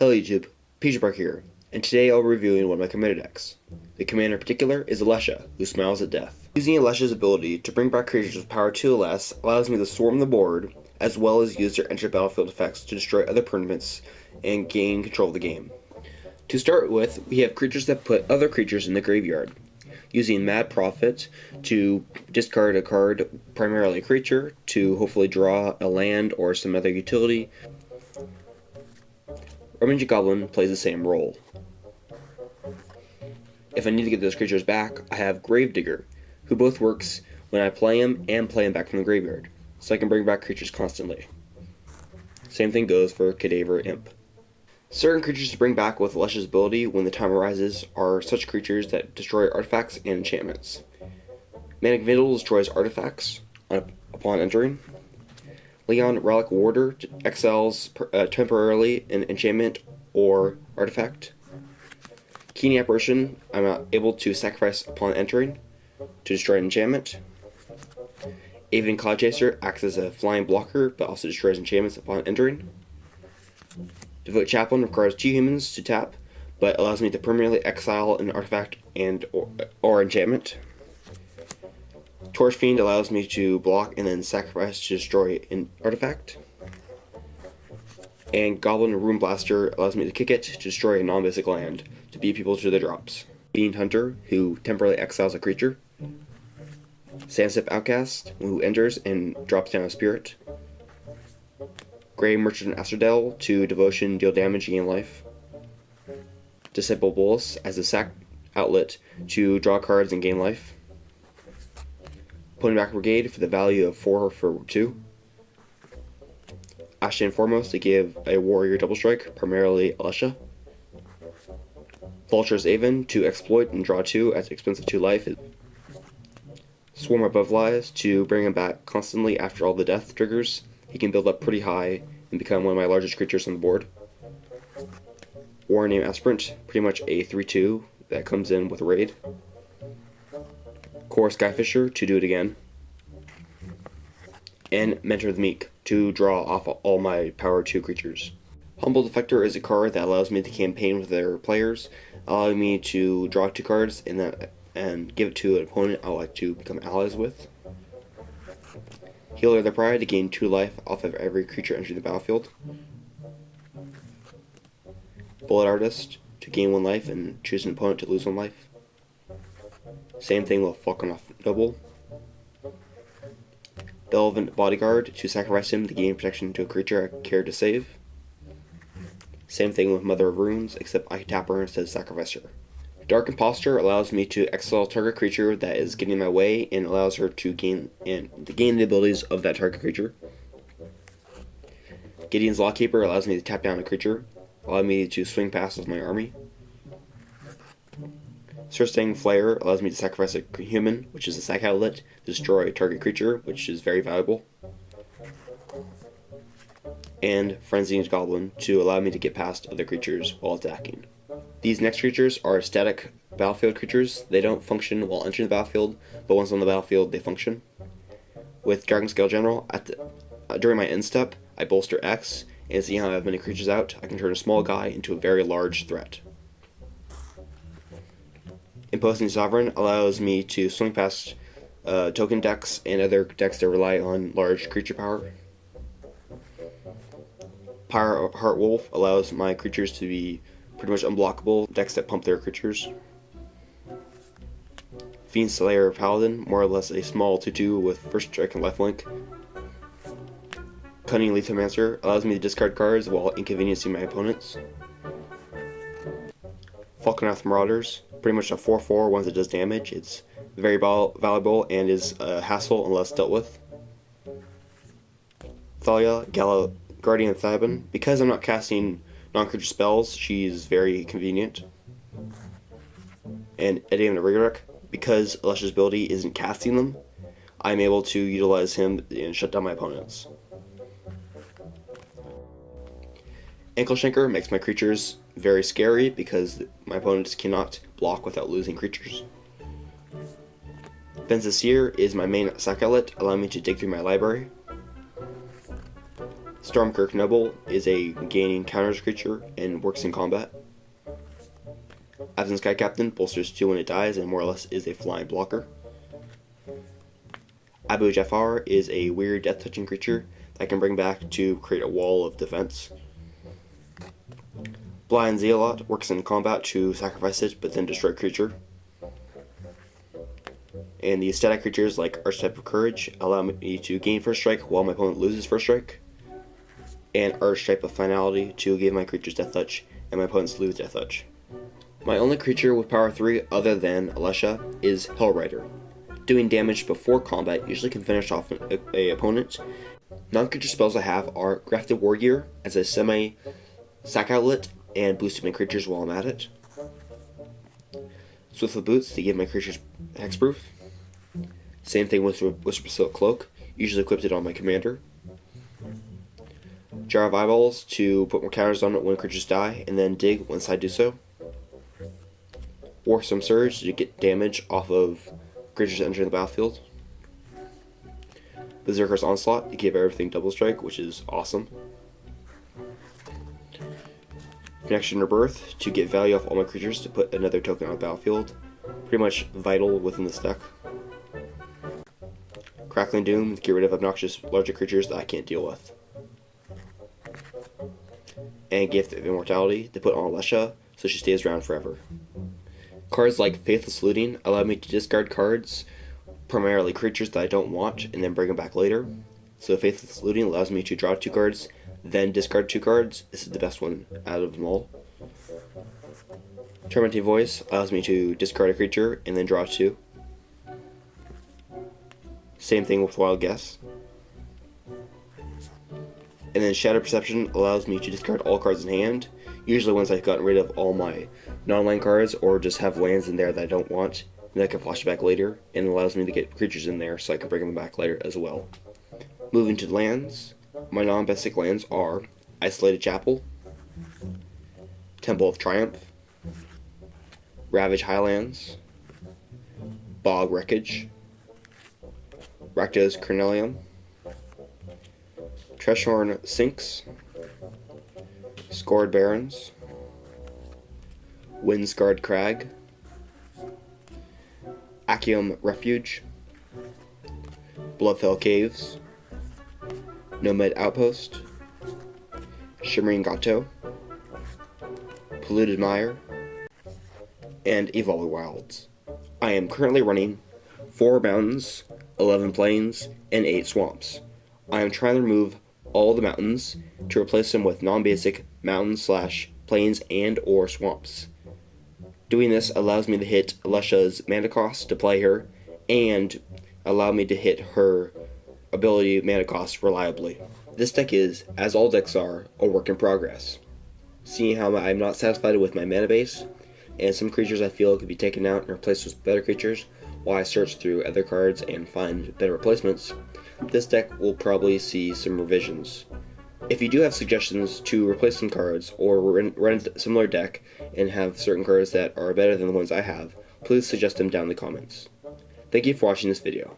Hello YouTube, Peachbark here, and today I'll be reviewing one of my commander decks. The commander in particular is Alesha, who smiles at death. Using Alesha's ability to bring back creatures with power 2 or less allows me to swarm the board, as well as use their enter-the-battlefield effects to destroy other permanents and gain control of the game. To start with, we have creatures that put other creatures in the graveyard. Using Mad Prophet to discard a card, primarily a creature, to hopefully draw a land or some other utility. Rummaging Goblin plays the same role. If I need to get those creatures back, I have Gravedigger, who both works when I play him and play him back from the graveyard, so I can bring back creatures constantly. Same thing goes for Cadaver Imp. Certain creatures to bring back with Alesha's ability when the time arises are such creatures that destroy artifacts and enchantments. Manic Vigil destroys artifacts upon entering. Leon Relic Warder exiles temporarily an enchantment or artifact. Keen Apparition, I'm able to sacrifice upon entering to destroy an enchantment. Avian Cloudchaser acts as a flying blocker but also destroys enchantments upon entering. Devote Chaplain requires 2 humans to tap but allows me to permanently exile an artifact and or enchantment. Torch Fiend allows me to block and then sacrifice to destroy an artifact. And Goblin Rune Blaster allows me to kick it to destroy a non-basic land, to beat people to the drops. Fiend Hunter, who temporarily exiles a creature. Sandstep Outcast, who enters and drops down a spirit. Grey Merchant Astrodel, to devotion, deal damage, gain life. Disciple Bolus as a sack outlet to draw cards and gain life. Ponyback Brigade for the value of 4 for 2. Ashton Foremost to give a warrior double strike, primarily Alesha. Vulture's Aven to exploit and draw 2 at the expense of 2 life. Swarm Above Lies to bring him back constantly after all the death triggers. He can build up pretty high and become one of my largest creatures on the board. Warren Name Aspirant, pretty much a 3/2 that comes in with Raid. Core Skyfisher to do it again. And Mentor the Meek to draw off all my power 2 creatures. Humble Defector is a card that allows me to campaign with their players, allowing me to draw 2 cards and give it to an opponent I would like to become allies with. Healer of the Pride to gain 2 life off of every creature entering the battlefield. Bullet Artist to gain 1 life and choose an opponent to lose 1 life. Same thing with Falcon Noble. Belvin Bodyguard to sacrifice him to gain protection to a creature I care to save. Same thing with Mother of Runes, except I can tap her instead of sacrifice her. Dark Impostor allows me to exile target creature that is getting in my way and allows her to gain the abilities of that target creature. Gideon's Lawkeeper allows me to tap down a creature, allowing me to swing past with my army. Surstang Flare allows me to sacrifice a human, which is a sack outlet, to destroy a target creature, which is very valuable. And Frenzied Goblin to allow me to get past other creatures while attacking. These next creatures are static battlefield creatures. They don't function while entering the battlefield, but once on the battlefield they function. With Dragon Scale General, during my end step, I bolster X, and seeing how I have many creatures out, I can turn a small guy into a very large threat. Imposing Sovereign allows me to swing past token decks and other decks that rely on large creature power. Pyre Heart Wolf allows my creatures to be pretty much unblockable decks that pump their creatures. Fiend Slayer Paladin, more or less a small 2/2 with first strike and lifelink. Cunning Lethomancer allows me to discard cards while inconveniencing my opponents. Falconath Marauders, pretty much a 4/4 once it does damage. It's very valuable and is a hassle unless dealt with. Thalia, Guardian of Thibon. Because I'm not casting non-creature spells, she's very convenient. And Edian the Rigorek, because Alesha's ability isn't casting them, I'm able to utilize him and shut down my opponents. Ankle Shanker makes my creatures very scary because my opponents cannot block without losing creatures. Benza Seer is my main sack outlet, allowing me to dig through my library. Stormkirk Noble is a gaining counters creature and works in combat. Absent Sky Captain bolsters 2 when it dies and more or less is a flying blocker. Abu Jafar is a weird death touching creature that I can bring back to create a wall of defense. Blind Zealot works in combat to sacrifice it but then destroy a creature. And the static creatures like Archetype of Courage allow me to gain first strike while my opponent loses first strike. And Archetype of Finality to give my creatures death touch and my opponents lose death touch. My only creature with power 3 other than Alesha is Hellrider. Doing damage before combat usually can finish off an opponent. Non-creature spells I have are Grafted Wargear as a semi-sack outlet and boosting my creatures while I'm at it. Swiftfoot Boots to give my creatures hexproof. Same thing with Whisper Silk Cloak, usually equipped it on my commander. Jar of Eyeballs to put more counters on it when creatures die, and then dig once I do so. Warsome Surge to get damage off of creatures entering the battlefield. Berserker's Onslaught to give everything double strike, which is awesome. Connection Rebirth to get value off all my creatures to put another token on the battlefield. Pretty much vital within this deck. Crackling Doom to get rid of obnoxious larger creatures that I can't deal with. And Gift of Immortality to put on Alesha so she stays around forever. Cards like Faithless Looting allow me to discard cards, primarily creatures that I don't want, and then bring them back later. So Faithless Looting allows me to draw 2 cards, then discard 2 cards. This is the best one out of them all. Tormenting Voice allows me to discard a creature and then draw 2. Same thing with Wild Guess. And then Shadow Perception allows me to discard all cards in hand, usually once I've gotten rid of all my non-land cards or just have lands in there that I don't want, and I can flash back later, and it allows me to get creatures in there so I can bring them back later as well. Moving to lands, my non-basic lands are Isolated Chapel, Temple of Triumph, Ravage Highlands, Bog Wreckage, Rakdos Cornelium, Treshorn Sinks, Scored Barrens, Windscarred Crag, Achium Refuge, Bloodfell Caves, Nomad Outpost, Shimmering Gato, Polluted Mire, and Evolving Wilds. I am currently running 4 mountains, 11 plains, and 8 swamps. I am trying to remove all the mountains to replace them with non-basic mountains / plains and or swamps. Doing this allows me to hit Alesha's mana cost to play her, and allow me to hit her ability mana cost reliably. This deck is, as all decks are, a work in progress. Seeing how I'm not satisfied with my mana base, and some creatures I feel could be taken out and replaced with better creatures, while I search through other cards and find better replacements, this deck will probably see some revisions. If you do have suggestions to replace some cards, or run a similar deck and have certain cards that are better than the ones I have, please suggest them down in the comments. Thank you for watching this video.